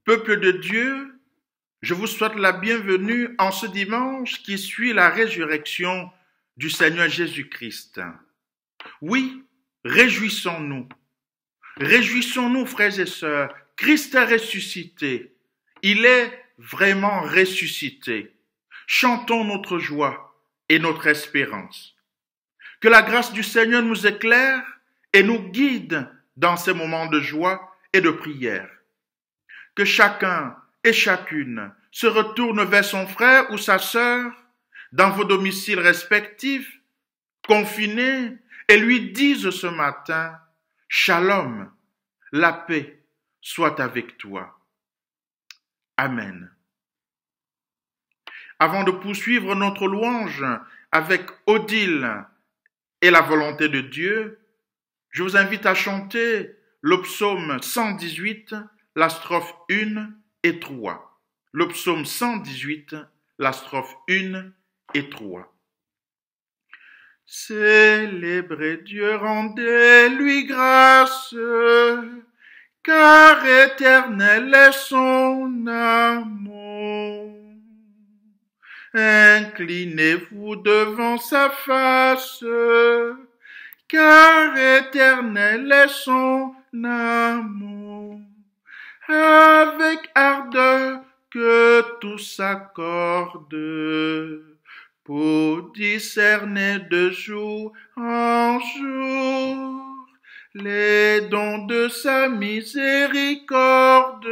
Peuple de Dieu, je vous souhaite la bienvenue en ce dimanche qui suit la résurrection du Seigneur Jésus-Christ. Oui, réjouissons-nous. Réjouissons-nous, frères et sœurs. Christ est ressuscité. Il est vraiment ressuscité. Chantons notre joie et notre espérance. Que la grâce du Seigneur nous éclaire et nous guide dans ces moments de joie et de prière. Que chacun et chacune se retourne vers son frère ou sa sœur dans vos domiciles respectifs, confinés, et lui dise ce matin, « Shalom, la paix soit avec toi. » Amen. Avant de poursuivre notre louange avec Odile et la volonté de Dieu, je vous invite à chanter le psaume 118, la strophe 1 et 3. Le psaume 118, la strophe 1 et 3. Célébrez Dieu, rendez-lui grâce, car éternel est son amour. Inclinez-vous devant sa face, car éternel est son amour. Avec ardeur que tous s'accordent, pour discerner de jour en jour les dons de sa miséricorde,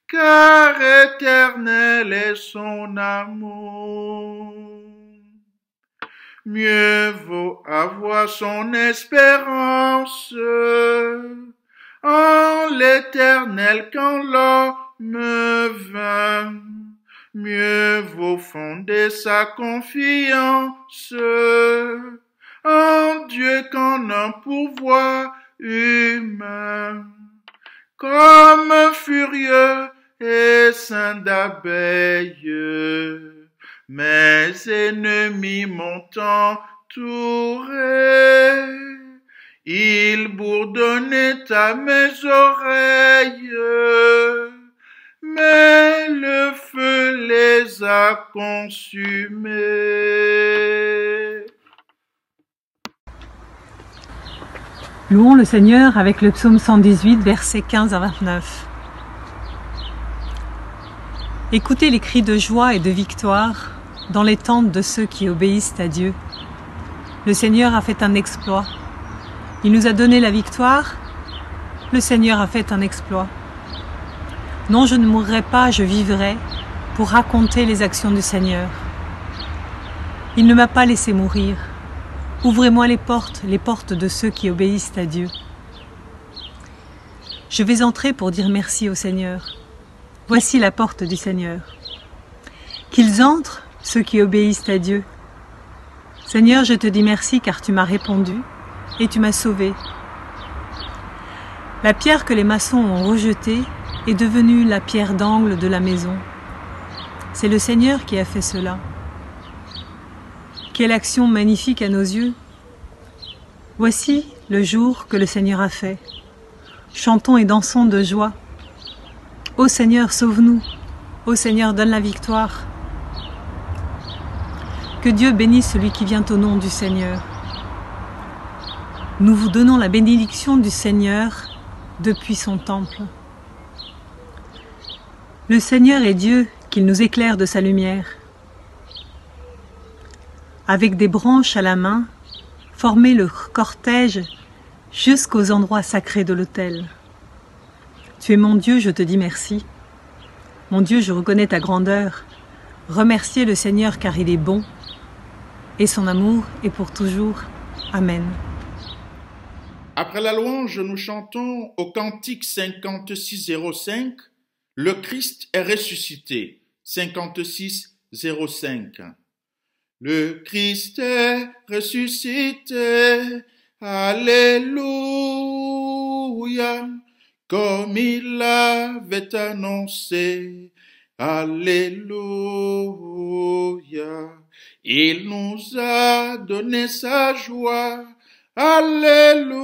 car éternel est son amour. Mieux vaut avoir son espérance en l'Éternel qu'en l'homme vain. Mieux vaut fonder sa confiance en Dieu qu'en un pouvoir humain. Comme un furieux essaim d'abeilles, mes ennemis m'ont entouré. Ils bourdonnaient à mes oreilles, mais le feu les a consumés. Louons le Seigneur avec le psaume 118, versets 15 à 29. Écoutez les cris de joie et de victoire dans les tentes de ceux qui obéissent à Dieu. Le Seigneur a fait un exploit. Il nous a donné la victoire. Le Seigneur a fait un exploit. Non, je ne mourrai pas, je vivrai pour raconter les actions du Seigneur. Il ne m'a pas laissé mourir. Ouvrez-moi les portes de ceux qui obéissent à Dieu. Je vais entrer pour dire merci au Seigneur. Voici la porte du Seigneur. Qu'ils entrent, ceux qui obéissent à Dieu. Seigneur, je te dis merci car tu m'as répondu et tu m'as sauvé. La pierre que les maçons ont rejetée est devenue la pierre d'angle de la maison. C'est le Seigneur qui a fait cela. Quelle action magnifique à nos yeux! Voici le jour que le Seigneur a fait. Chantons et dansons de joie. Ô Seigneur, sauve-nous. Ô Seigneur, donne la victoire. Que Dieu bénisse celui qui vient au nom du Seigneur. Nous vous donnons la bénédiction du Seigneur depuis son temple. Le Seigneur est Dieu, qu'il nous éclaire de sa lumière. Avec des branches à la main, formez le cortège jusqu'aux endroits sacrés de l'autel. Tu es mon Dieu, je te dis merci. Mon Dieu, je reconnais ta grandeur. Remerciez le Seigneur car il est bon et son amour est pour toujours. Amen. Après la louange, nous chantons au cantique 5605, « Le Christ est ressuscité » 5605. Le Christ est ressuscité, Alléluia, comme il l'avait annoncé, Alléluia. Il nous a donné sa joie, Alléluia,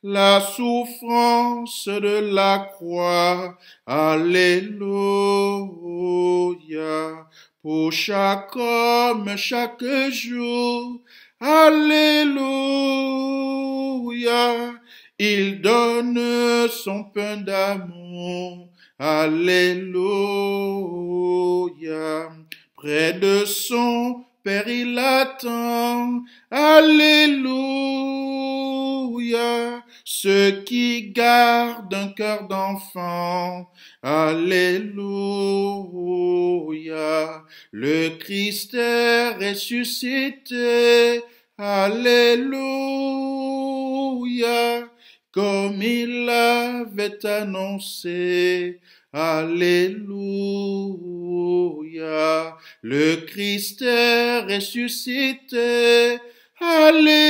la souffrance de la croix. Alléluia. Pour chaque homme, chaque jour. Alléluia. Il donne son pain d'amour. Alléluia. Près de son Père il attend. Alléluia. Ceux qui gardent un cœur d'enfant. Alléluia. Le Christ est ressuscité. Alléluia. Comme il l'avait annoncé. Alléluia. Le Christ est ressuscité. Alléluia.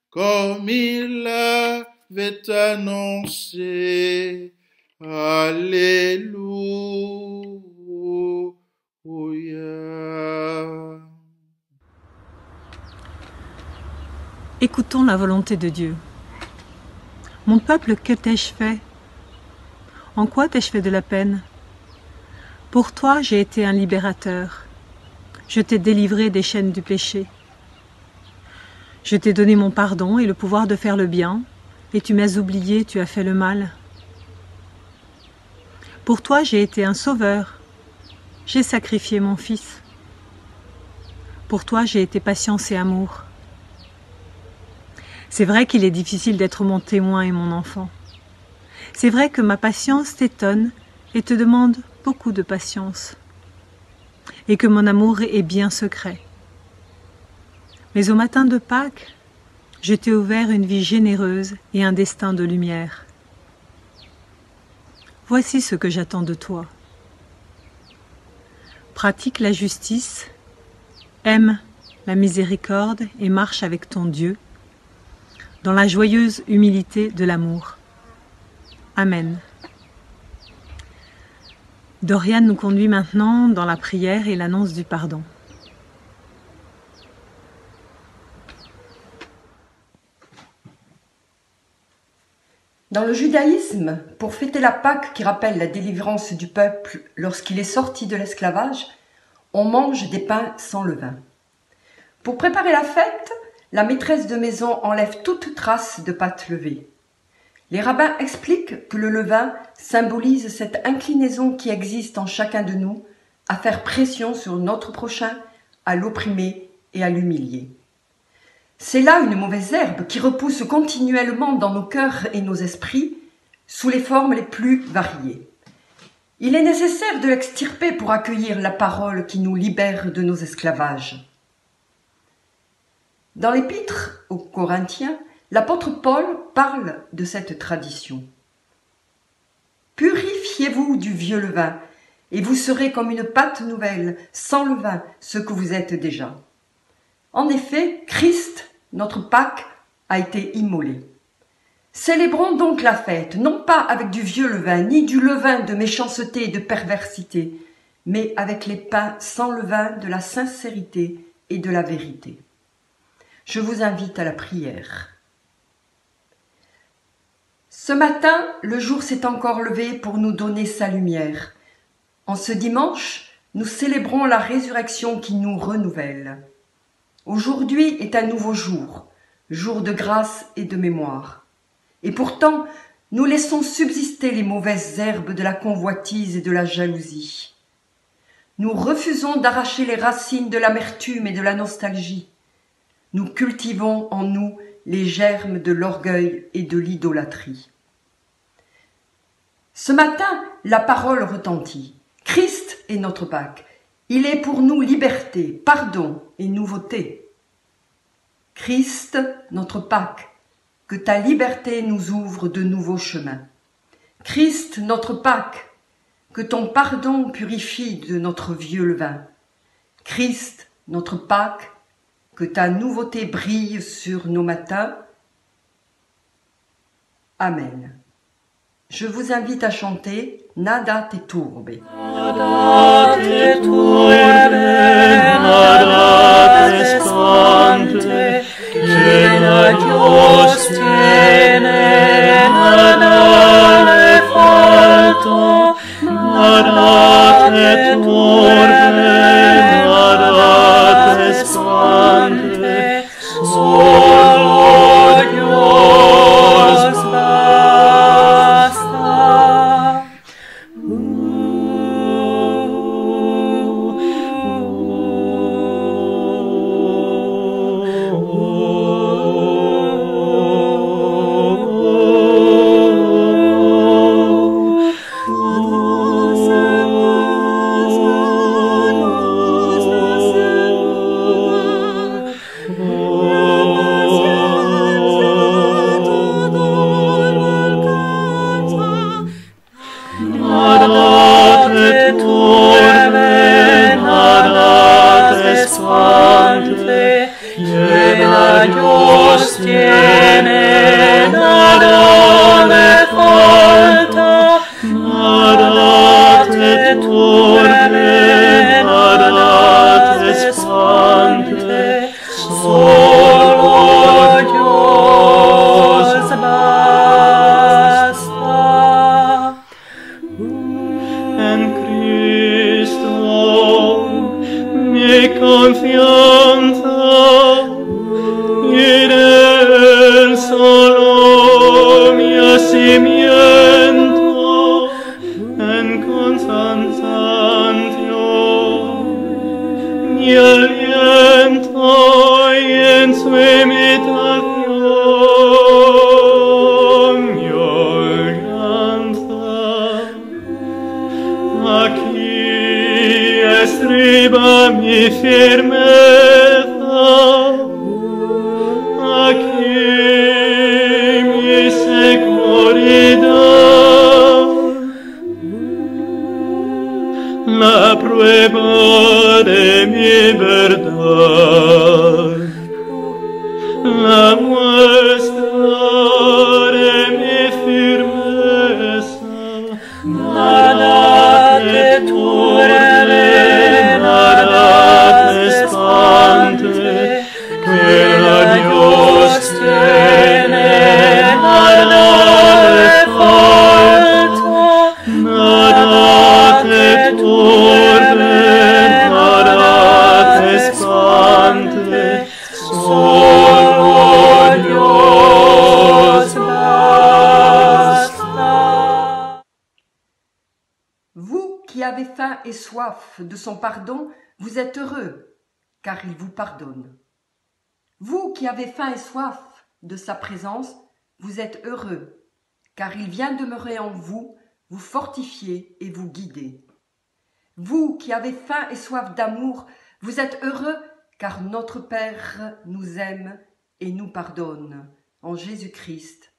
Comme il l'avait annoncé. Alléluia. Écoutons la volonté de Dieu. Mon peuple, que t'ai-je fait? En quoi t'ai-je fait de la peine? Pour toi, j'ai été un libérateur. Je t'ai délivré des chaînes du péché. Je t'ai donné mon pardon et le pouvoir de faire le bien, et tu m'as oublié, tu as fait le mal. Pour toi, j'ai été un sauveur. J'ai sacrifié mon fils. Pour toi, j'ai été patience et amour. C'est vrai qu'il est difficile d'être mon témoin et mon enfant. C'est vrai que ma patience t'étonne et te demande beaucoup de patience. Et que mon amour est bien secret. Mais au matin de Pâques, je t'ai ouvert une vie généreuse et un destin de lumière. Voici ce que j'attends de toi. Pratique la justice, aime la miséricorde et marche avec ton Dieu dans la joyeuse humilité de l'amour. Amen. Dorian nous conduit maintenant dans la prière et l'annonce du pardon. Dans le judaïsme, pour fêter la Pâque qui rappelle la délivrance du peuple lorsqu'il est sorti de l'esclavage, on mange des pains sans levain. Pour préparer la fête, la maîtresse de maison enlève toute trace de pâte levée. Les rabbins expliquent que le levain symbolise cette inclinaison qui existe en chacun de nous à faire pression sur notre prochain, à l'opprimer et à l'humilier. C'est là une mauvaise herbe qui repousse continuellement dans nos cœurs et nos esprits sous les formes les plus variées. Il est nécessaire de l'extirper pour accueillir la parole qui nous libère de nos esclavages. Dans l'épître aux Corinthiens, l'apôtre Paul parle de cette tradition. « Purifiez-vous du vieux levain, et vous serez comme une pâte nouvelle, sans levain, ce que vous êtes déjà. » En effet, Christ, notre Pâque, a été immolé. Célébrons donc la fête, non pas avec du vieux levain, ni du levain de méchanceté et de perversité, mais avec les pains sans levain de la sincérité et de la vérité. Je vous invite à la prière. Ce matin, le jour s'est encore levé pour nous donner sa lumière. En ce dimanche, nous célébrons la résurrection qui nous renouvelle. Aujourd'hui est un nouveau jour, jour de grâce et de mémoire. Et pourtant, nous laissons subsister les mauvaises herbes de la convoitise et de la jalousie. Nous refusons d'arracher les racines de l'amertume et de la nostalgie. Nous cultivons en nous les germes de l'orgueil et de l'idolâtrie. Ce matin, la parole retentit. Christ est notre Pâque. Il est pour nous liberté, pardon et nouveauté. Christ, notre Pâque, que ta liberté nous ouvre de nouveaux chemins. Christ, notre Pâque, que ton pardon purifie de notre vieux levain. Christ, notre Pâque, que ta nouveauté brille sur nos matins. Amen. Je vous invite à chanter Nada te turbe. Nada te turbe, nada te spante, Dios tiene nada le falta, nada te turbe, nada te espante, solo Dios basta. Nada te turbe, nada te espante, llena Dios tiene, nada le falta, nada te turbe, nada te espante, solo Dios basta. En Cristo mi confianza y en Él solo mi hacimiento, en constantio mi aliento y en su imitación mi holganza. Aquí estriba mi firmeza, aquí mi seguridad, la prueba de mi verdad, la muestra de mi firmeza. Nada te turbe, nada te espante, que la Dios tiene, nada le falta, nada te turbe, nada te espante, solo Dios basta. Vous qui avez faim et soif de son pardon, vous êtes heureux, car il vous pardonne. Vous qui avez faim et soif de sa présence, vous êtes heureux, car il vient demeurer en vous, vous fortifier et vous guider. Vous qui avez faim et soif d'amour, vous êtes heureux, car notre Père nous aime et nous pardonne. En Jésus-Christ.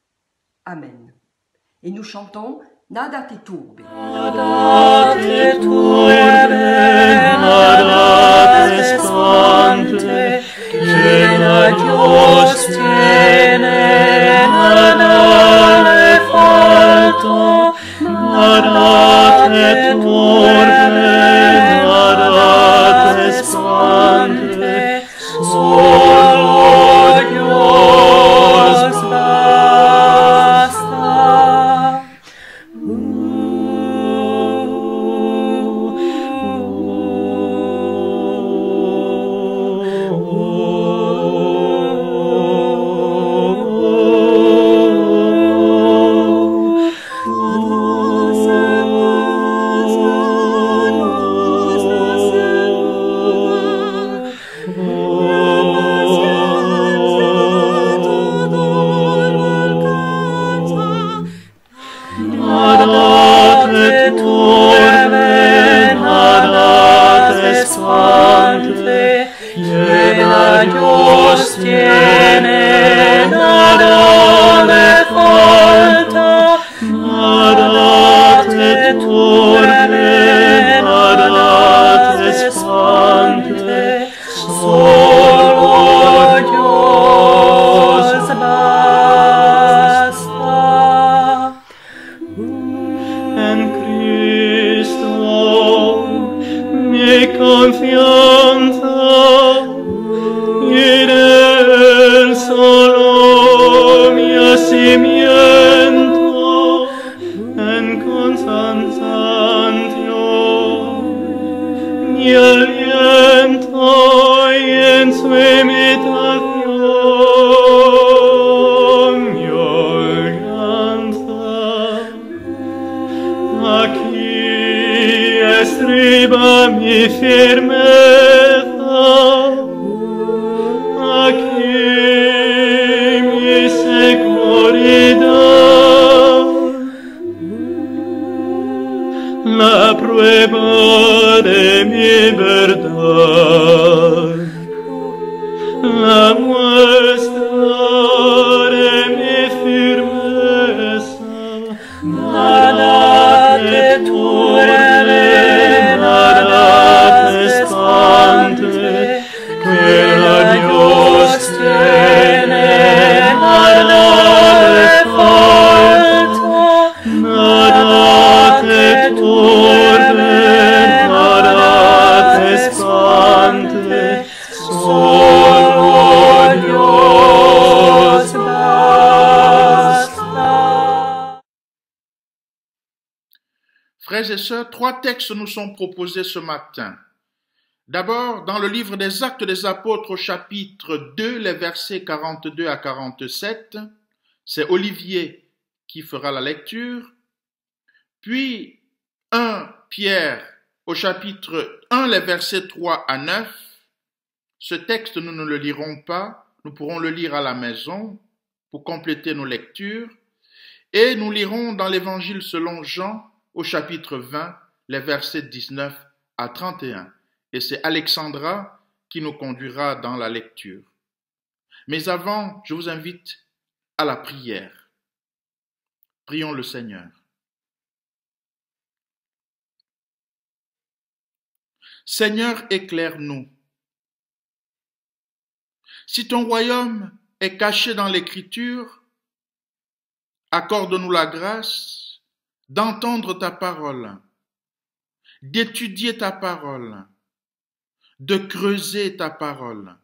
Amen. Et nous chantons Nada te turbe. Nada te turbe, nada te espante, llena Dios tiene, nada le falta, nada te turbe, nada te espante, solo Dios basta. firmeza, aquí mi seguridad, la prueba de mi verdad, la muestra de mi firmeza. Nada te turbe, nada te espante, que la Dios tiene, nada le falta, nada te turbe, nada te espante, solo Dios basta. Frères et sœurs, 3 textes nous sont proposés ce matin. D'abord, dans le livre des Actes des Apôtres au chapitre 2, les versets 42 à 47, c'est Olivier qui fera la lecture. Puis, 1 Pierre au chapitre 1, les versets 3 à 9. Ce texte, nous ne le lirons pas, nous pourrons le lire à la maison pour compléter nos lectures. Et nous lirons dans l'Évangile selon Jean au chapitre 20, les versets 19 à 31. Et c'est Alexandra qui nous conduira dans la lecture. Mais avant, je vous invite à la prière. Prions le Seigneur. Seigneur, éclaire-nous. Si ton royaume est caché dans l'Écriture, accorde-nous la grâce d'entendre ta parole, d'étudier ta parole, de creuser ta parole,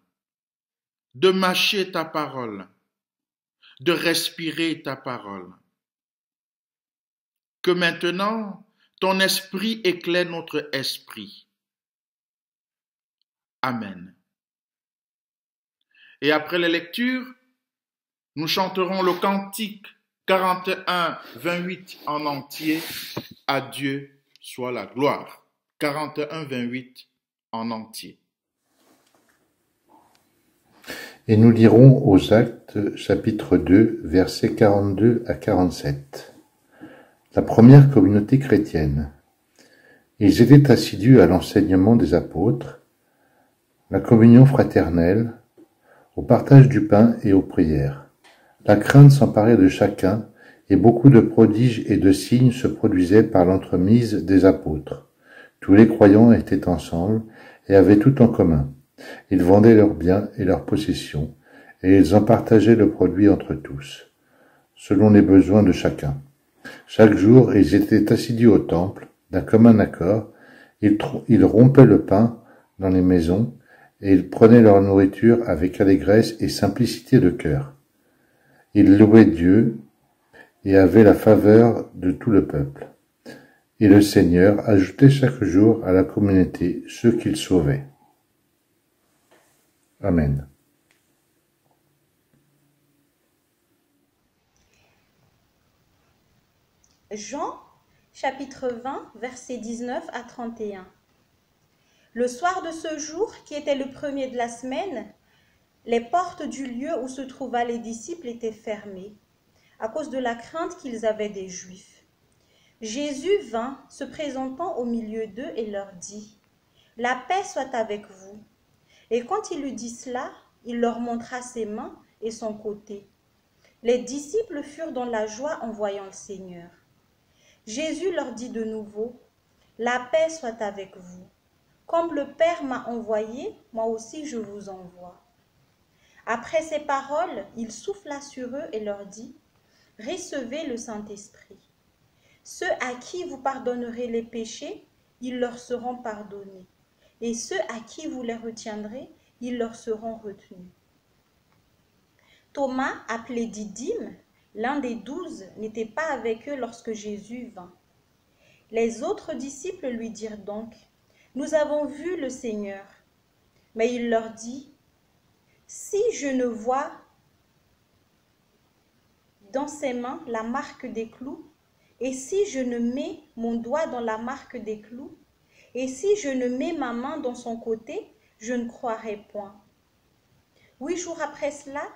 de mâcher ta parole, de respirer ta parole. Que maintenant, ton esprit éclaire notre esprit. Amen. Et après les lectures, nous chanterons le cantique 41, 28 en entier. À Dieu soit la gloire. 41, 28 en entier. Et nous lirons aux Actes, chapitre 2, versets 42 à 47. La première communauté chrétienne. Ils étaient assidus à l'enseignement des apôtres, la communion fraternelle, au partage du pain et aux prières. La crainte s'emparait de chacun, et beaucoup de prodiges et de signes se produisaient par l'entremise des apôtres. Tous les croyants étaient ensemble et avaient tout en commun. Ils vendaient leurs biens et leurs possessions, et ils en partageaient le produit entre tous, selon les besoins de chacun. Chaque jour, ils étaient assidus au temple, d'un commun accord, ils rompaient le pain dans les maisons, et ils prenaient leur nourriture avec allégresse et simplicité de cœur. Ils louaient Dieu et avaient la faveur de tout le peuple. Et le Seigneur ajoutait chaque jour à la communauté ceux qu'il sauvait. Amen. Jean, chapitre 20, versets 19 à 31. Le soir de ce jour, qui était le premier de la semaine, les portes du lieu où se trouvaient les disciples étaient fermées, à cause de la crainte qu'ils avaient des Juifs. Jésus vint, se présentant au milieu d'eux, et leur dit : « La paix soit avec vous. » Et quand il eut dit cela, il leur montra ses mains et son côté. Les disciples furent dans la joie en voyant le Seigneur. Jésus leur dit de nouveau : « La paix soit avec vous. Comme le Père m'a envoyé, moi aussi je vous envoie. » Après ces paroles, il souffla sur eux et leur dit : « Recevez le Saint-Esprit. Ceux à qui vous pardonnerez les péchés, ils leur seront pardonnés. Et ceux à qui vous les retiendrez, ils leur seront retenus. » Thomas, appelé Didyme, l'un des 12, n'était pas avec eux lorsque Jésus vint. Les autres disciples lui dirent donc : « Nous avons vu le Seigneur. » Mais il leur dit : « Si je ne vois dans ses mains la marque des clous, et si je ne mets mon doigt dans la marque des clous, Et si je ne mets ma main dans son côté, je ne croirai point. 8 jours après cela,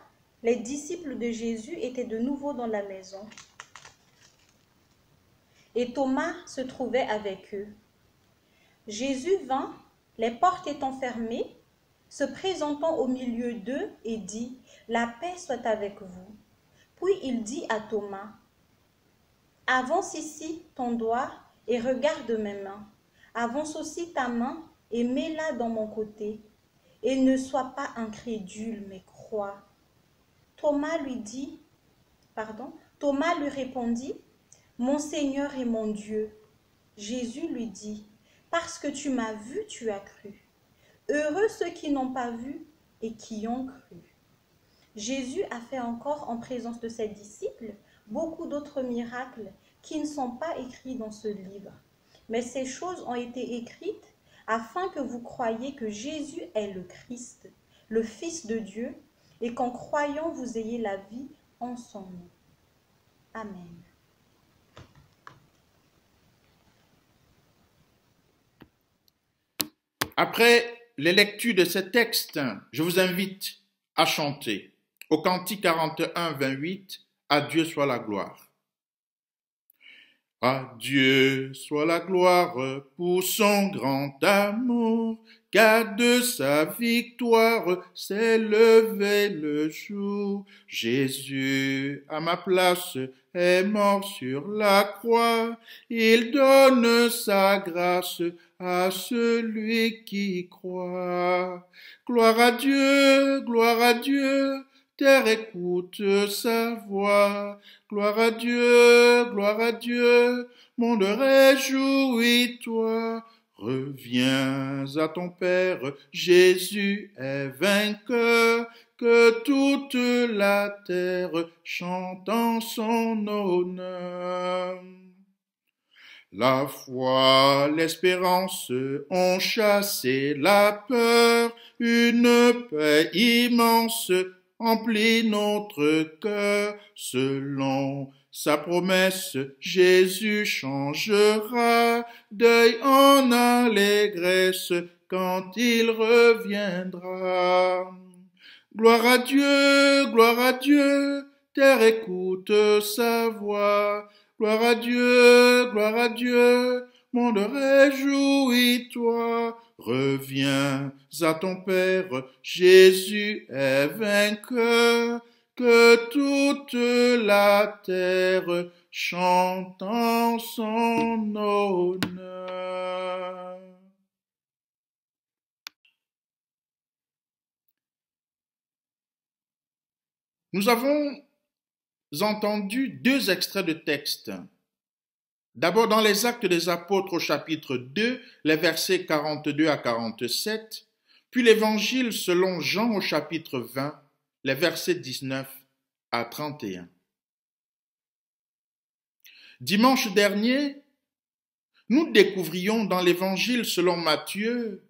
les disciples de Jésus étaient de nouveau dans la maison. Et Thomas se trouvait avec eux. Jésus vint, les portes étant fermées, se présentant au milieu d'eux et dit, « La paix soit avec vous. » Puis il dit à Thomas, « Avance ici ton doigt et regarde mes mains. Avance aussi ta main et mets-la dans mon côté. Et ne sois pas incrédule, mais crois. » Thomas lui répondit, « Mon Seigneur et mon Dieu. » Jésus lui dit, « Parce que tu m'as vu, tu as cru. Heureux ceux qui n'ont pas vu et qui ont cru. » Jésus a fait encore en présence de ses disciples beaucoup d'autres miracles qui ne sont pas écrits dans ce livre. Mais ces choses ont été écrites afin que vous croyiez que Jésus est le Christ, le Fils de Dieu, et qu'en croyant vous ayez la vie en son nom. Amen. Après les lectures de ces textes, je vous invite à chanter au Cantique 41, 28, « À Dieu soit la gloire ». À Dieu soit la gloire pour son grand amour, car de sa victoire s'est levé le jour. Jésus, à ma place, est mort sur la croix. Il donne sa grâce à celui qui croit. Gloire à Dieu, terre écoute sa voix. Gloire à Dieu, monde réjouis-toi. Reviens à ton Père, Jésus est vainqueur, que toute la terre chante en son honneur. La foi, l'espérance ont chassé la peur, une paix immense emplit notre cœur. Selon sa promesse, Jésus changera deuil en allégresse quand il reviendra. Gloire à Dieu, terre écoute sa voix. Gloire à Dieu, monde réjouis-toi. Reviens à ton Père, Jésus est vainqueur, que toute la terre chante en son honneur. Nous avons entendu 2 extraits de texte. D'abord dans les Actes des Apôtres au chapitre 2, les versets 42 à 47, puis l'Évangile selon Jean au chapitre 20, les versets 19 à 31. Dimanche dernier, nous découvrions dans l'Évangile selon Matthieu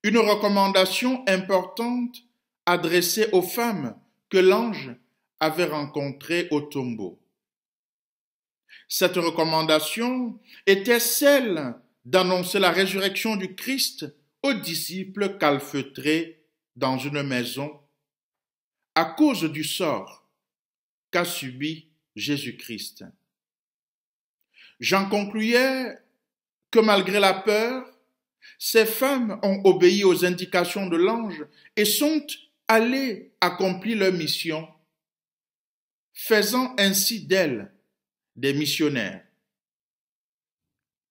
une recommandation importante adressée aux femmes que l'ange avait rencontrées au tombeau. Cette recommandation était celle d'annoncer la résurrection du Christ aux disciples calfeutrés dans une maison à cause du sort qu'a subi Jésus-Christ. J'en concluais que malgré la peur, ces femmes ont obéi aux indications de l'ange et sont allées accomplir leur mission, faisant ainsi d'elles des missionnaires.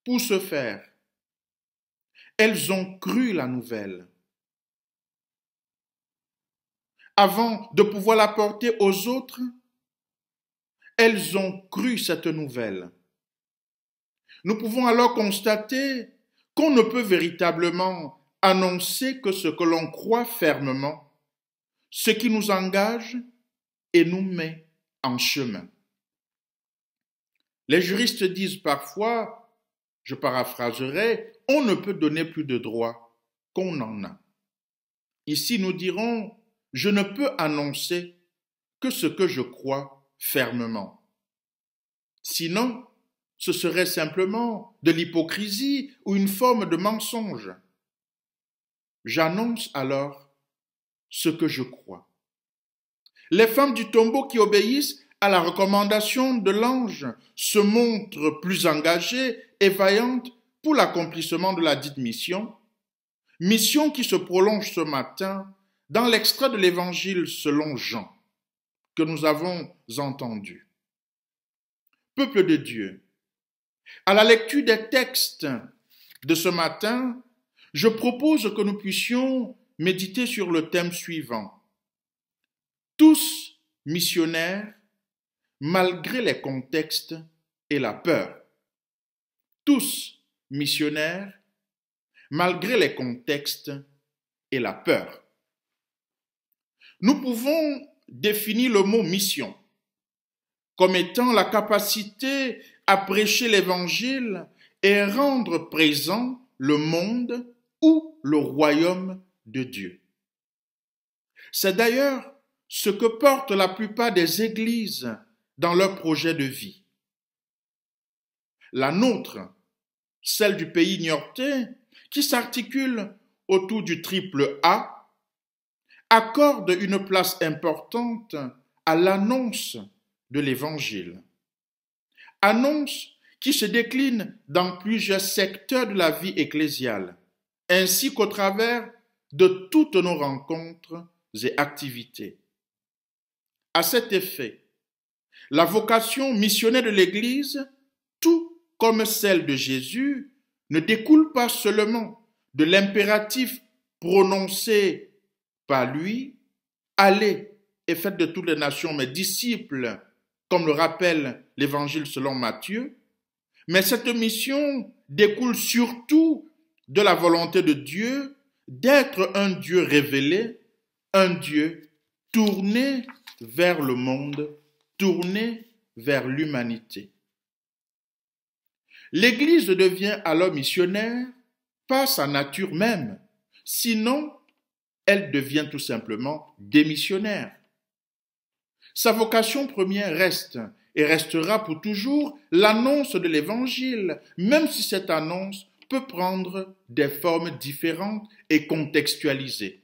Pour ce faire, elles ont cru la nouvelle. Avant de pouvoir la porter aux autres, elles ont cru cette nouvelle. Nous pouvons alors constater qu'on ne peut véritablement annoncer que ce que l'on croit fermement, ce qui nous engage et nous met en chemin. Les juristes disent parfois, je paraphraserai, on ne peut donner plus de droits qu'on en a. Ici, nous dirons, je ne peux annoncer que ce que je crois fermement. Sinon, ce serait simplement de l'hypocrisie ou une forme de mensonge. J'annonce alors ce que je crois. Les femmes du tombeau qui obéissent à la recommandation de l'ange se montrent plus engagées et vaillantes pour l'accomplissement de la dite mission, mission qui se prolonge ce matin dans l'extrait de l'Évangile selon Jean, que nous avons entendu. Peuple de Dieu, à la lecture des textes de ce matin, je propose que nous puissions méditer sur le thème suivant. Tous missionnaires, malgré les contextes et la peur. Tous missionnaires, malgré les contextes et la peur. Nous pouvons définir le mot mission comme étant la capacité à prêcher l'Évangile et rendre présent le monde ou le royaume de Dieu. C'est d'ailleurs ce que portent la plupart des églises dans leur projet de vie. La nôtre, celle du pays niortais, qui s'articule autour du triple A, accorde une place importante à l'annonce de l'Évangile. Annonce qui se décline dans plusieurs secteurs de la vie ecclésiale, ainsi qu'au travers de toutes nos rencontres et activités. À cet effet, la vocation missionnaire de l'Église, tout comme celle de Jésus, ne découle pas seulement de l'impératif prononcé par lui, « Allez et faites de toutes les nations mes disciples », comme le rappelle l'Évangile selon Matthieu, mais cette mission découle surtout de la volonté de Dieu d'être un Dieu révélé, un Dieu tourné vers le monde, tourné vers l'humanité. L'Église devient alors missionnaire par sa nature même, sinon elle devient tout simplement démissionnaire. Sa vocation première reste et restera pour toujours l'annonce de l'Évangile, même si cette annonce peut prendre des formes différentes et contextualisées.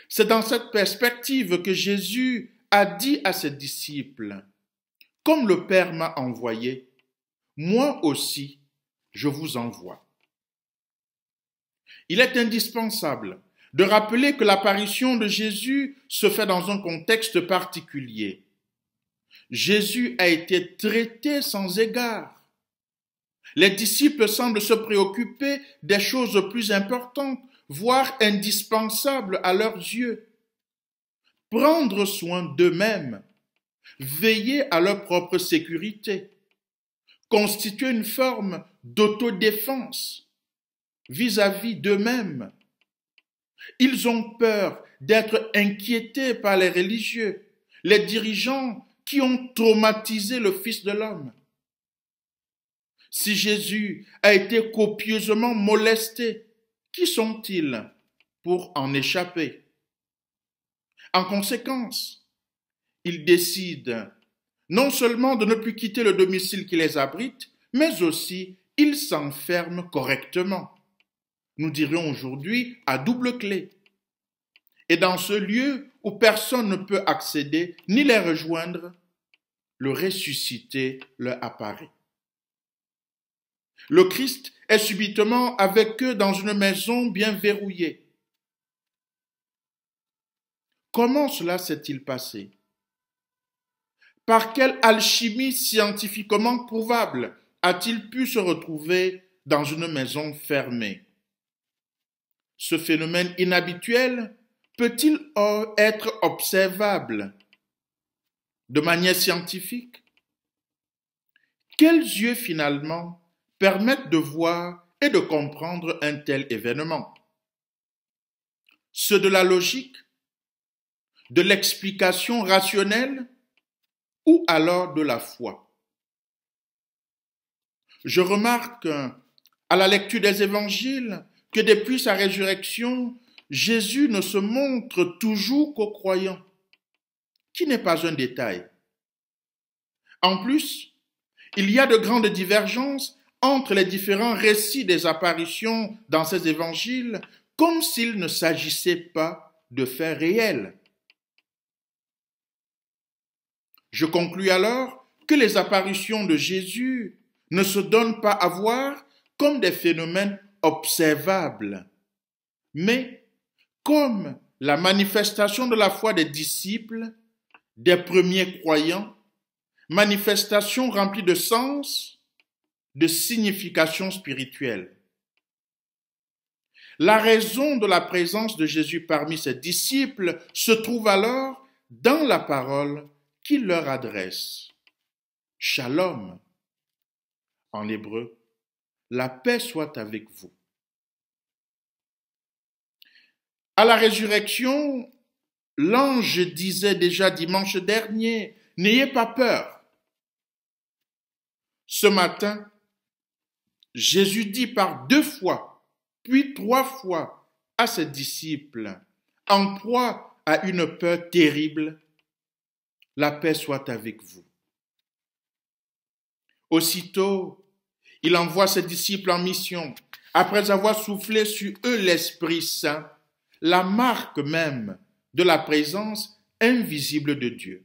C'est dans cette perspective que Jésus a dit à ses disciples, « Comme le Père m'a envoyé, moi aussi je vous envoie. » Il est indispensable de rappeler que l'apparition de Jésus se fait dans un contexte particulier. Jésus a été traité sans égard. Les disciples semblent se préoccuper des choses plus importantes, voire indispensables à leurs yeux. Prendre soin d'eux-mêmes, veiller à leur propre sécurité, constituer une forme d'autodéfense vis-à-vis d'eux-mêmes. Ils ont peur d'être inquiétés par les religieux, les dirigeants qui ont traumatisé le Fils de l'homme. Si Jésus a été copieusement molesté, qui sont-ils pour en échapper? En conséquence, ils décident non seulement de ne plus quitter le domicile qui les abrite, mais aussi ils s'enferment correctement. Nous dirions aujourd'hui à double clé. Et dans ce lieu où personne ne peut accéder ni les rejoindre, le ressuscité leur apparaît. Le Christ est subitement avec eux dans une maison bien verrouillée. Comment cela s'est-il passé? Par quelle alchimie scientifiquement prouvable a-t-il pu se retrouver dans une maison fermée? Ce phénomène inhabituel peut-il être observable de manière scientifique? Quels yeux finalement permettent de voir et de comprendre un tel événement? Ceux de la logique, de l'explication rationnelle ou alors de la foi? Je remarque à la lecture des évangiles que depuis sa résurrection, Jésus ne se montre toujours qu'aux croyants, qui n'est pas un détail. En plus, Il y a de grandes divergences entre les différents récits des apparitions dans ces évangiles, comme s'il ne s'agissait pas de faits réels. Je conclus alors que les apparitions de Jésus ne se donnent pas à voir comme des phénomènes observables, mais comme la manifestation de la foi des disciples, des premiers croyants, manifestation remplie de sens, de signification spirituelle. La raison de la présence de Jésus parmi ses disciples se trouve alors dans la parole qu'il leur adresse. Shalom. En hébreu, la paix soit avec vous. À la résurrection, l'ange disait déjà dimanche dernier, n'ayez pas peur. Ce matin, Jésus dit par 2 fois, puis 3 fois à ses disciples, en proie à une peur terrible, la paix soit avec vous. Aussitôt, il envoie ses disciples en mission, après avoir soufflé sur eux l'Esprit Saint, la marque même de la présence invisible de Dieu.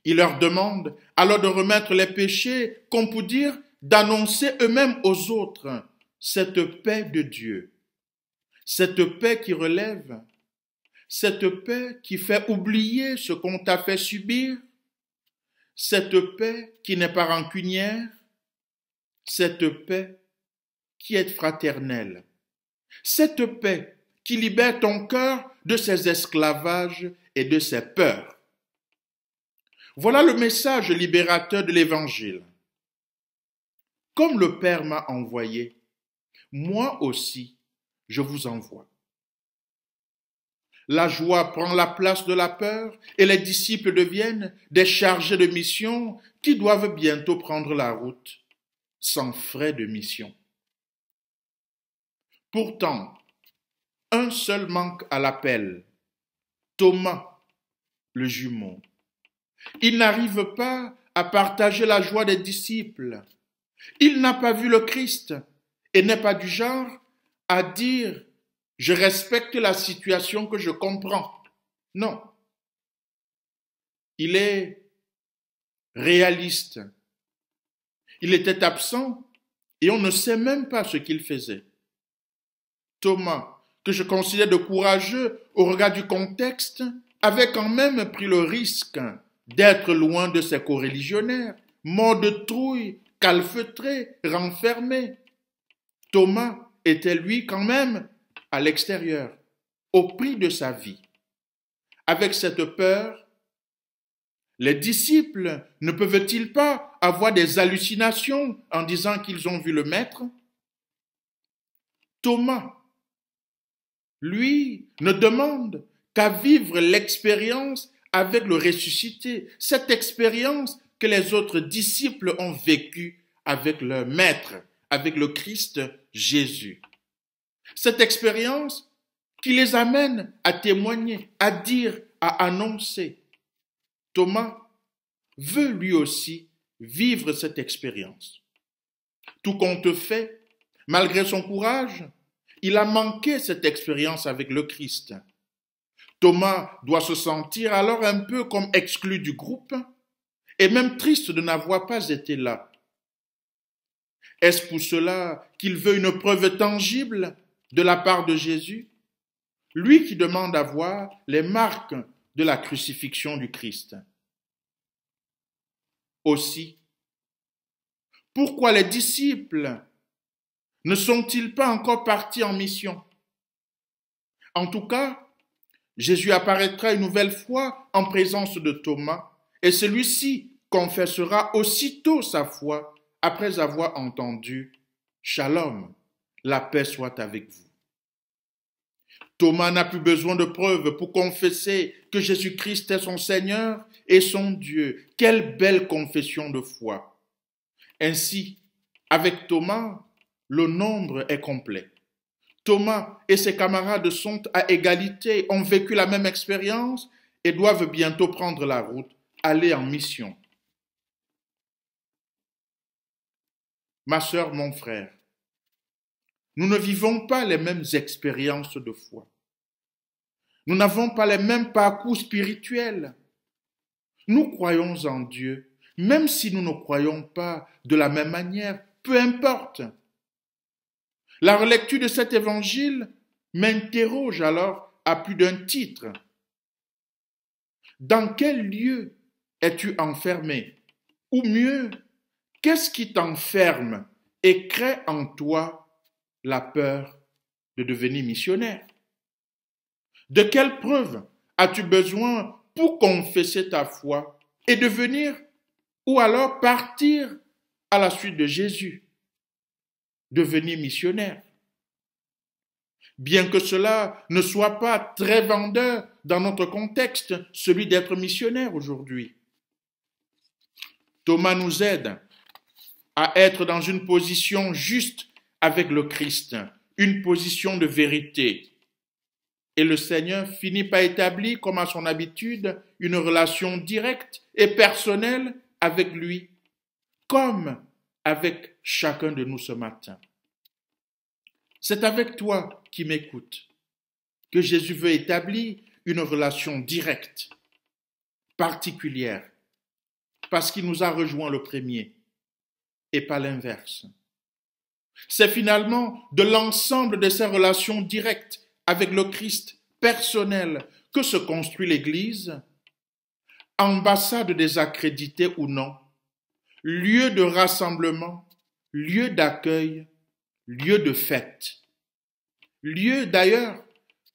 Il leur demande alors de remettre les péchés, comme pour dire d'annoncer eux-mêmes aux autres cette paix de Dieu, cette paix qui relève, cette paix qui fait oublier ce qu'on t'a fait subir, cette paix qui n'est pas rancunière, cette paix qui est fraternelle, cette paix qui libère ton cœur de ses esclavages et de ses peurs. Voilà le message libérateur de l'Évangile. Comme le Père m'a envoyé, moi aussi, je vous envoie. La joie prend la place de la peur et les disciples deviennent des chargés de mission qui doivent bientôt prendre la route sans frais de mission. Pourtant, un seul manque à l'appel, Thomas, le jumeau. Il n'arrive pas à partager la joie des disciples. Il n'a pas vu le Christ et n'est pas du genre à dire « je respecte la situation que je comprends ». Non. Il est réaliste. Il était absent et on ne sait même pas ce qu'il faisait. Thomas, que je considère de courageux au regard du contexte, avait quand même pris le risque d'être loin de ses coreligionnaires, mort de trouille, calfeutré, renfermé. Thomas était lui quand même à l'extérieur, au prix de sa vie. Avec cette peur, les disciples ne peuvent-ils pas avoir des hallucinations en disant qu'ils ont vu le Maître? Thomas, lui, ne demande qu'à vivre l'expérience avec le ressuscité, cette expérience que les autres disciples ont vécue avec leur Maître, avec le Christ Jésus. Cette expérience qui les amène à témoigner, à dire, à annoncer. Thomas veut lui aussi vivre cette expérience. Tout compte fait, malgré son courage, il a manqué cette expérience avec le Christ. Thomas doit se sentir alors un peu comme exclu du groupe et même triste de n'avoir pas été là. Est-ce pour cela qu'il veut une preuve tangible de la part de Jésus? Lui qui demande à voir les marques de la crucifixion du Christ. Aussi, pourquoi les disciples ne sont-ils pas encore partis en mission? En tout cas, Jésus apparaîtra une nouvelle fois en présence de Thomas et celui-ci confessera aussitôt sa foi après avoir entendu « Shalom, la paix soit avec vous ». Thomas n'a plus besoin de preuves pour confesser que Jésus-Christ est son Seigneur et son Dieu. Quelle belle confession de foi! Ainsi, avec Thomas, le nombre est complet. Thomas et ses camarades sont à égalité, ont vécu la même expérience et doivent bientôt prendre la route, aller en mission. ma sœur, mon frère, nous ne vivons pas les mêmes expériences de foi. Nous n'avons pas les mêmes parcours spirituels. Nous croyons en Dieu, même si nous ne croyons pas de la même manière, peu importe. La relecture de cet évangile m'interroge alors à plus d'un titre. Dans quel lieu es-tu enfermé? Ou mieux, qu'est-ce qui t'enferme et crée en toi la peur de devenir missionnaire? De quelle preuve as-tu besoin pour confesser ta foi et devenir ou alors partir à la suite de Jésus, devenir missionnaire? Bien que cela ne soit pas très vendeur dans notre contexte, celui d'être missionnaire aujourd'hui. Thomas nous aide à être dans une position juste avec le Christ, une position de vérité. Et le Seigneur finit par établir, comme à son habitude, une relation directe et personnelle avec lui, comme avec chacun de nous ce matin. C'est avec toi qui m'écoutes que Jésus veut établir une relation directe, particulière, parce qu'il nous a rejoint le premier et pas l'inverse. C'est finalement de l'ensemble de ces relations directes avec le Christ personnel que se construit l'Église, ambassade désaccréditée ou non, lieu de rassemblement, lieu d'accueil, lieu de fête. Lieu d'ailleurs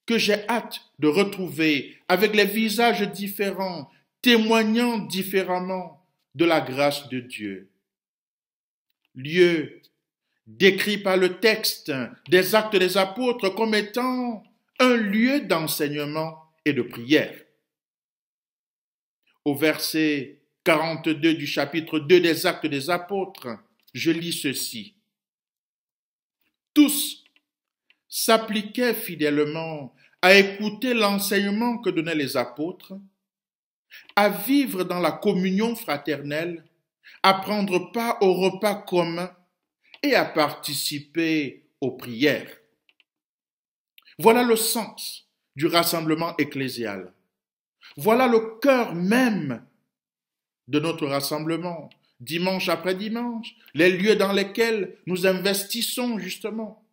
que j'ai hâte de retrouver avec les visages différents, témoignant différemment de la grâce de Dieu. Lieu décrit par le texte des Actes des Apôtres comme étant un lieu d'enseignement et de prière. Au verset 42 du chapitre 2 des Actes des Apôtres, je lis ceci. Tous s'appliquaient fidèlement à écouter l'enseignement que donnaient les apôtres, à vivre dans la communion fraternelle, à prendre part au repas commun et à participer aux prières. Voilà le sens du rassemblement ecclésial. Voilà le cœur même de notre rassemblement, dimanche après dimanche, les lieux dans lesquels nous investissons justement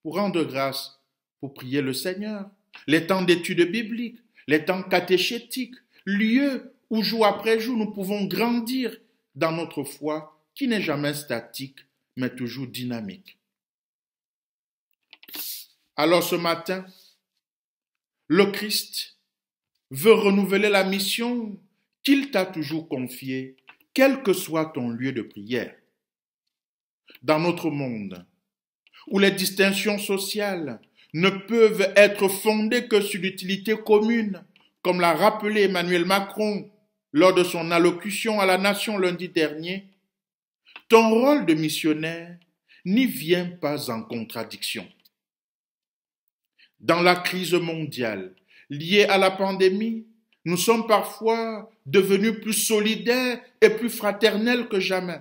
pour rendre grâce, pour prier le Seigneur, les temps d'études bibliques, les temps catéchétiques, lieux où jour après jour nous pouvons grandir dans notre foi qui n'est jamais statique mais toujours dynamique. Alors ce matin, le Christ veut renouveler la mission qu'il t'a toujours confiée, quel que soit ton lieu de prière. Dans notre monde, où les distinctions sociales ne peuvent être fondées que sur l'utilité commune, comme l'a rappelé Emmanuel Macron lors de son allocution à la nation lundi dernier, ton rôle de missionnaire n'y vient pas en contradiction. Dans la crise mondiale liée à la pandémie, nous sommes parfois devenus plus solidaires et plus fraternels que jamais,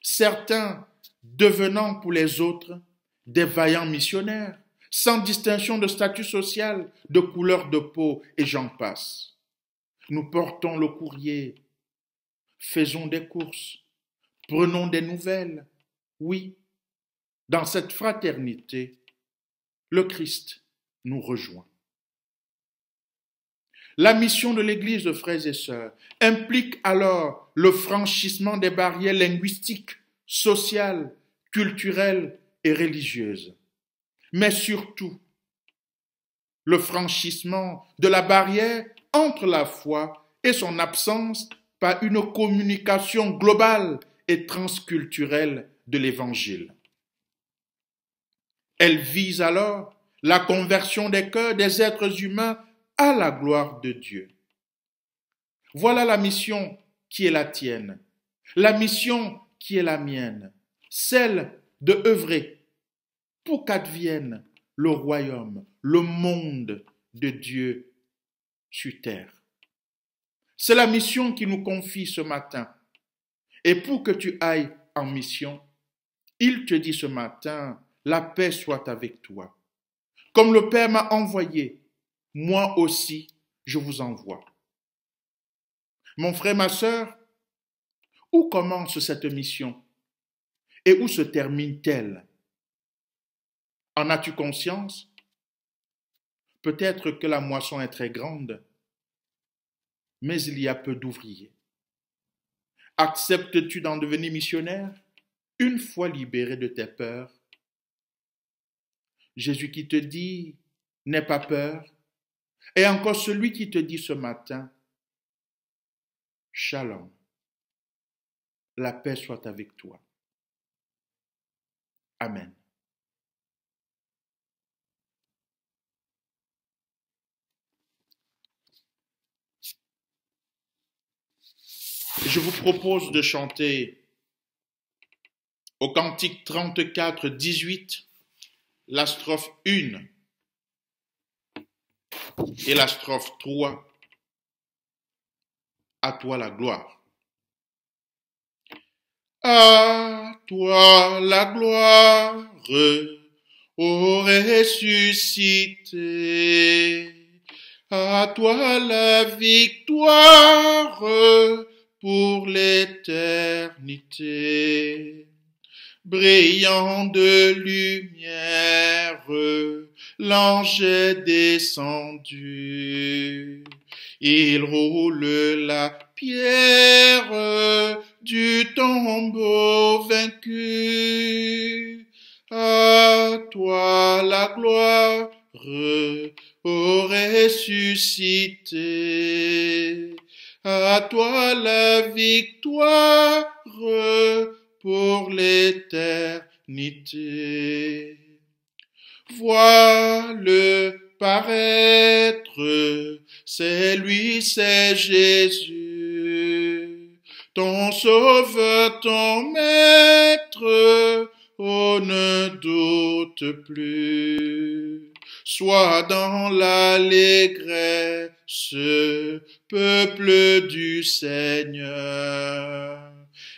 certains devenant pour les autres des vaillants missionnaires, sans distinction de statut social, de couleur de peau et j'en passe. Nous portons le courrier, faisons des courses, prenons des nouvelles. Oui, dans cette fraternité, le Christ nous rejoint. La mission de l'Église, frères et sœurs, implique alors le franchissement des barrières linguistiques, sociales, culturelles et religieuses. Mais surtout, le franchissement de la barrière entre la foi et son absence par une communication globale et transculturelle de l'Évangile. Elle vise alors la conversion des cœurs des êtres humains à la gloire de Dieu. Voilà la mission qui est la tienne, la mission qui est la mienne, celle de œuvrer pour qu'advienne le royaume, le monde de Dieu sur terre. C'est la mission qui nous confie ce matin. Et pour que tu ailles en mission, Il te dit ce matin, la paix soit avec toi. Comme le Père m'a envoyé, moi aussi, je vous envoie. Mon frère, ma sœur, où commence cette mission et où se termine-t-elle? En as-tu conscience? Peut-être que la moisson est très grande, mais il y a peu d'ouvriers. Acceptes-tu d'en devenir missionnaire une fois libéré de tes peurs? Jésus qui te dit, n'aie pas peur, et encore celui qui te dit ce matin, Shalom, la paix soit avec toi. Amen. Je vous propose de chanter au cantique 34, 18, la strophe 1 et la strophe 3, à toi la gloire. À toi la gloire, ô ressuscité, à toi la victoire pour l'éternité. Brillant de lumière, l'ange est descendu. Il roule la pierre du tombeau vaincu. À toi la gloire, ô ressuscité. À toi la victoire pour l'éternité. Vois-le paraître, c'est lui, c'est Jésus, ton sauveur, ton maître, oh ne doute plus. Sois dans l'allégresse, peuple du Seigneur,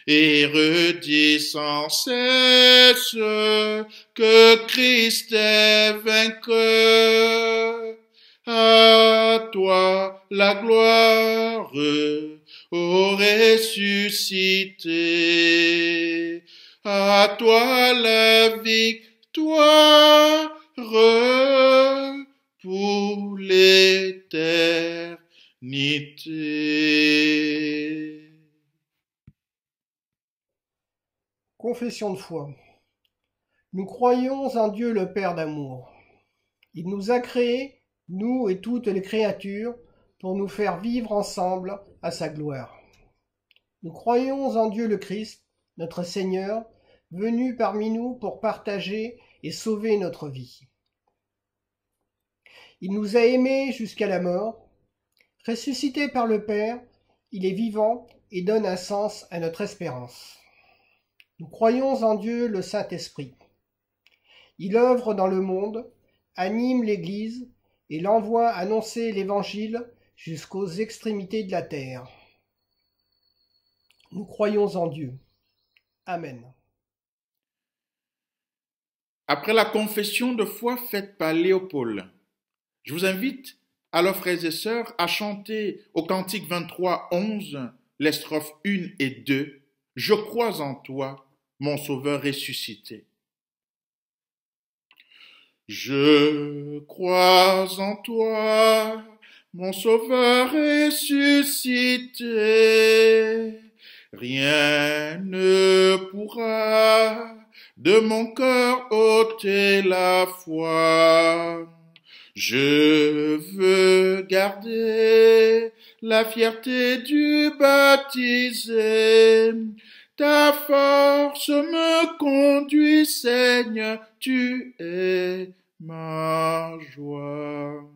et redis sans cesse que Christ est vainqueur. À toi la gloire, ô ressuscité, à toi la victoire pour l'éternité. Confession de foi. Nous croyons en Dieu le Père d'amour. Il nous a créés, nous et toutes les créatures, pour nous faire vivre ensemble à sa gloire. Nous croyons en Dieu le Christ, notre Seigneur, venu parmi nous pour partager et sauver notre vie. Il nous a aimés jusqu'à la mort. Ressuscité par le Père, il est vivant et donne un sens à notre espérance. Nous croyons en Dieu le Saint-Esprit. Il œuvre dans le monde, anime l'Église et l'envoie annoncer l'Évangile jusqu'aux extrémités de la terre. Nous croyons en Dieu. Amen. Après la confession de foi faite par Léopold, je vous invite, alors frères et sœurs, à chanter au cantique 23, 11, les strophes 1 et 2, « Je crois en toi, mon Sauveur ressuscité ». Je crois en toi, mon Sauveur ressuscité. Rien ne pourra de mon cœur ôter la foi. Je veux garder la fierté du baptisé. Ta force me conduit, Seigneur, tu es ma joie.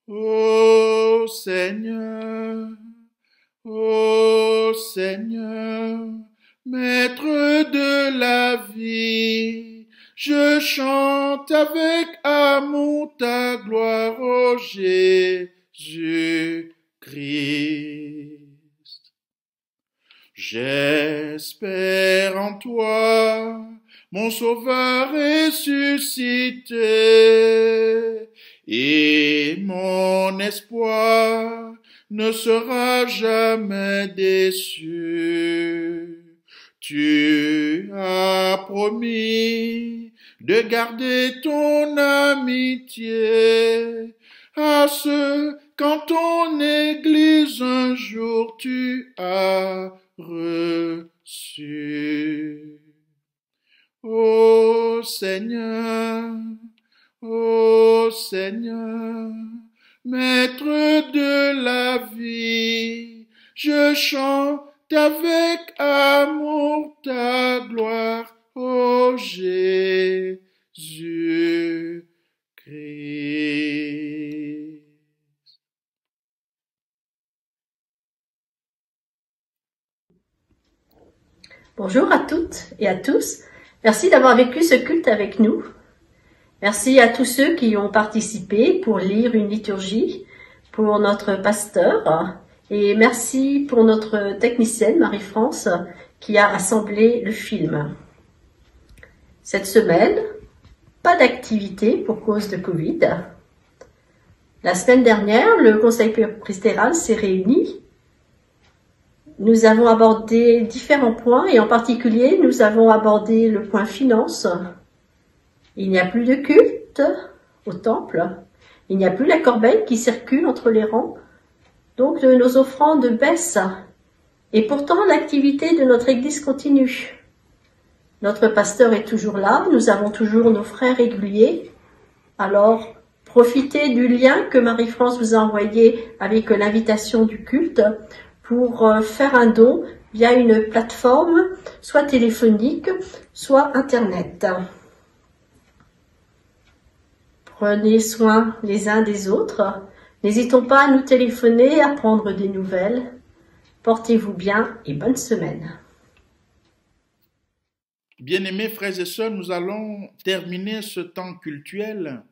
Ô Seigneur, Maître de la vie, je chante avec amour ta gloire, ô Jésus-Christ. J'espère en toi, mon Sauveur ressuscité, et mon espoir ne sera jamais déçu. Tu as promis de garder ton amitié à ceux qu'en ton Église un jour tu as reçu. Ô Seigneur, Maître de la vie, je chante avec amour ta gloire, ô Jésus-Christ. Bonjour à toutes et à tous. Merci d'avoir vécu ce culte avec nous. Merci à tous ceux qui ont participé pour lire une liturgie, pour notre pasteur, et merci pour notre technicienne Marie-France qui a assemblé le film. Cette semaine, pas d'activité pour cause de Covid. La semaine dernière, le conseil presbytéral s'est réuni. Nous avons abordé différents points et en particulier, nous avons abordé le point finance. Il n'y a plus de culte au temple. Il n'y a plus la corbeille qui circule entre les rangs. Donc, nos offrandes baissent. Et pourtant, l'activité de notre Église continue. Notre pasteur est toujours là. Nous avons toujours nos frères réguliers. Alors, profitez du lien que Marie-France vous a envoyé avec l'invitation du culte pour faire un don via une plateforme, soit téléphonique, soit Internet. Prenez soin les uns des autres. N'hésitons pas à nous téléphoner, à prendre des nouvelles. Portez-vous bien et bonne semaine. Bien-aimés frères et sœurs, nous allons terminer ce temps cultuel.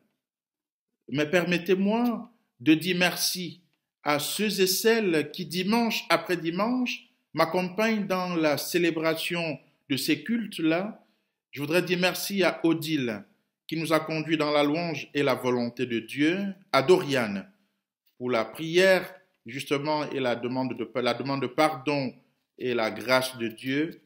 Mais permettez-moi de dire merci à ceux et celles qui, dimanche après dimanche, m'accompagnent dans la célébration de ces cultes-là. Je voudrais dire merci à Odile, qui nous a conduits dans la louange et la volonté de Dieu, à Doriane, pour la prière, justement, et la demande de pardon et la grâce de Dieu.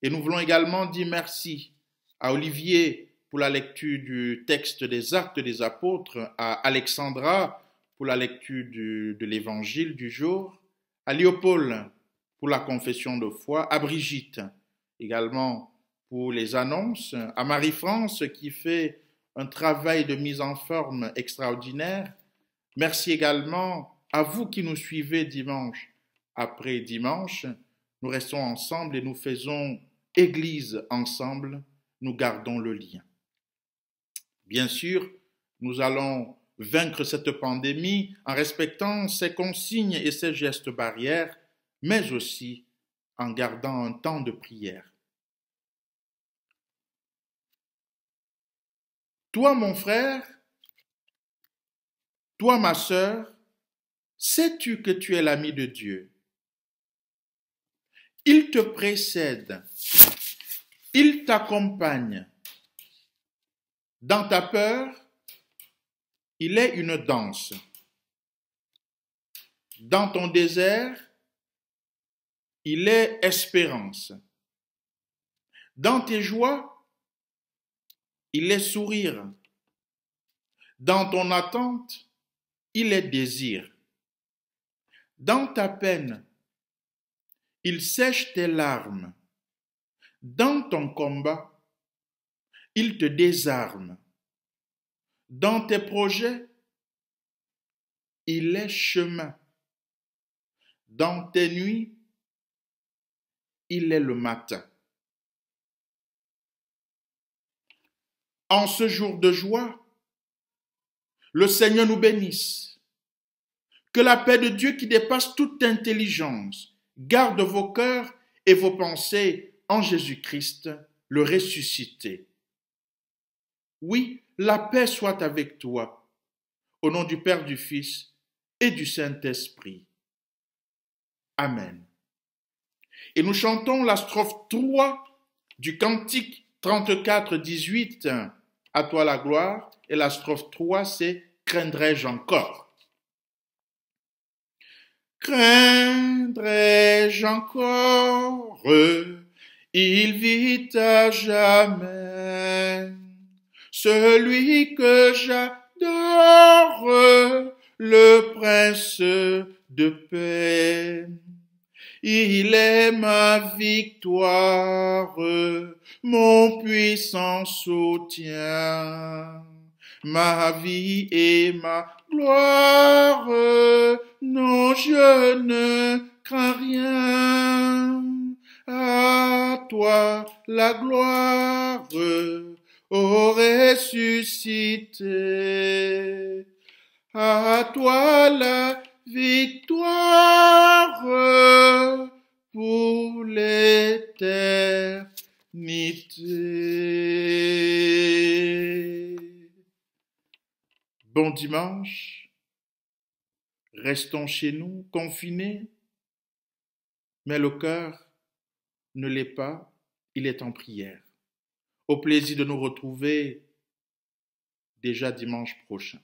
Et nous voulons également dire merci à Olivier pour la lecture du texte des Actes des Apôtres, à Alexandra pour la lecture de l'Évangile du jour, à Léopold pour la confession de foi, à Brigitte également pour les annonces, à Marie-France qui fait un travail de mise en forme extraordinaire. Merci également à vous qui nous suivez dimanche après dimanche. Nous restons ensemble et nous faisons Église ensemble, nous gardons le lien. Bien sûr, nous allons vaincre cette pandémie en respectant ses consignes et ses gestes barrières, mais aussi en gardant un temps de prière. Toi, mon frère, toi, ma sœur, sais-tu que tu es l'ami de Dieu? Il te précède, il t'accompagne. Dans ta peur, il est une danse. Dans ton désert, il est espérance. Dans tes joies, il est sourire. Dans ton attente, il est désir. Dans ta peine, il sèche tes larmes. Dans ton combat, il te désarme. Dans tes projets, il est chemin. Dans tes nuits, il est le matin. En ce jour de joie, le Seigneur nous bénisse. Que la paix de Dieu qui dépasse toute intelligence garde vos cœurs et vos pensées en Jésus-Christ, le ressuscité. Oui, la paix soit avec toi, au nom du Père, du Fils et du Saint-Esprit. Amen. Et nous chantons la strophe 3 du cantique 34, 18, à toi la gloire. Et la strophe 3, c'est craindrai-je encore. Craindrai-je encore, il vit à jamais, celui que j'adore, le prince de paix. Il est ma victoire, mon puissant soutien, ma vie et ma gloire, non, je ne crains rien. À toi la gloire, ô ressuscité, à toi la victoire pour l'éternité. Bon dimanche, restons chez nous, confinés, mais le cœur ne l'est pas, il est en prière. Au plaisir de nous retrouver déjà dimanche prochain.